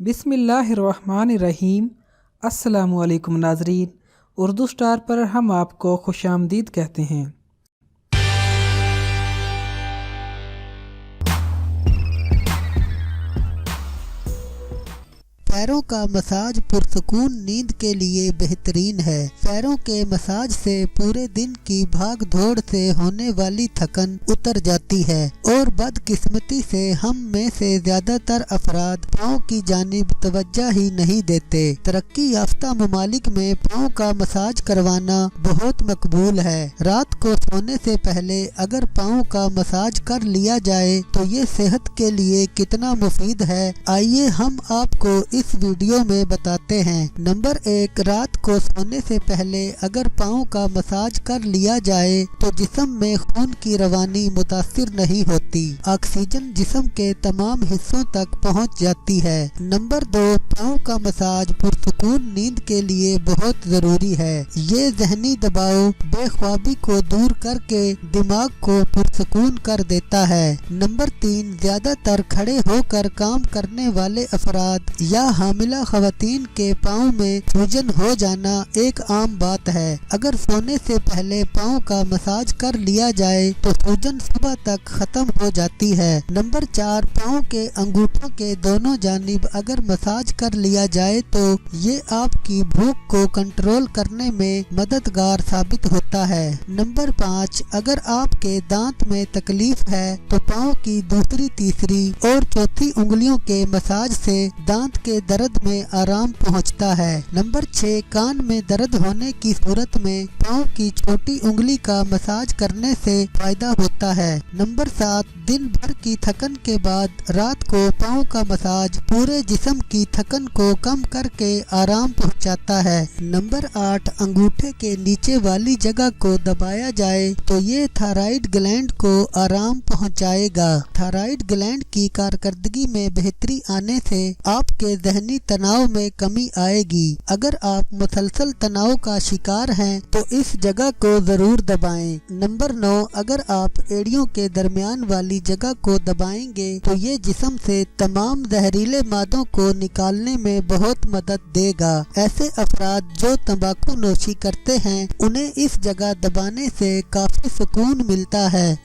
बिस्मिल्लाहिर्रहमानिर्रहीम। अस्सलामुअलैकुम नाज़रीन, उर्दू स्टार पर हम आपको खुशामदीद कहते हैं। पैरों का मसाज पुरसुकून नींद के लिए बेहतरीन है। पैरों के मसाज से पूरे दिन की भाग दौड़ से होने वाली थकन उतर जाती है और बदकिस्मती से हम में से ज्यादातर अफराद पाँव की जानिब तवज्जो ही नहीं देते। तरक्की याफ्ता ममालिक में पाँव का मसाज करवाना बहुत मकबूल है। रात को सोने से पहले अगर पाँव का मसाज कर लिया जाए तो ये सेहत के लिए कितना मुफीद है, आइए हम आपको इस वीडियो में बताते हैं। नंबर 1, रात को सोने से पहले अगर पाँव का मसाज कर लिया जाए तो जिस्म में खून की रवानी मुतासिर नहीं होती, ऑक्सीजन जिस्म के तमाम हिस्सों तक पहुंच जाती है। नंबर 2, पाँव का मसाज पुरसुकून नींद के लिए बहुत जरूरी है। ये ज़हनी दबाव बेख्वाबी को दूर करके दिमाग को पुरसुकून कर देता है। नंबर 3, ज्यादातर खड़े होकर काम करने वाले अफराद या हामिला खवातीन के पाँव में सूजन हो जाना एक आम बात है। अगर सोने से पहले पाँव का मसाज कर लिया जाए तो सूजन सुबह तक खत्म हो जाती है। नंबर 4, पाँव के अंगूठों के दोनों जानिब अगर मसाज कर लिया जाए तो ये आपकी भूख को कंट्रोल करने में मददगार साबित होता है। नंबर 5, अगर आपके दांत में तकलीफ है तो पाँव की दूसरी, तीसरी और चौथी उंगलियों के मसाज से दांत के दर्द में आराम पहुंचता है। नंबर 6, कान में दर्द होने की सूरत में पाँव की छोटी उंगली का मसाज करने से फायदा होता है। नंबर 7, दिन भर की थकन के बाद रात को पाँव का मसाज पूरे जिस्म की थकन को कम करके आराम पहुंचाता है। नंबर 8, अंगूठे के नीचे वाली जगह को दबाया जाए तो ये थायराइड ग्लैंड को आराम पहुंचाएगा। थायराइड ग्लैंड की कारकर्दगी में बेहतरी आने से आपके ज़हनी तनाव में कमी आएगी। अगर आप मुसलसल तनाव का शिकार हैं तो इस जगह को जरूर दबाएं। नंबर 9, अगर आप एड़ियों के दरमियान वाली जगह को दबाएंगे तो ये जिस्म से तमाम जहरीले मादों को निकालने में बहुत मदद देगा। ऐसे अफराद जो तंबाकू नोशी करते हैं उन्हें इस जगह दबाने से काफी सुकून मिलता है।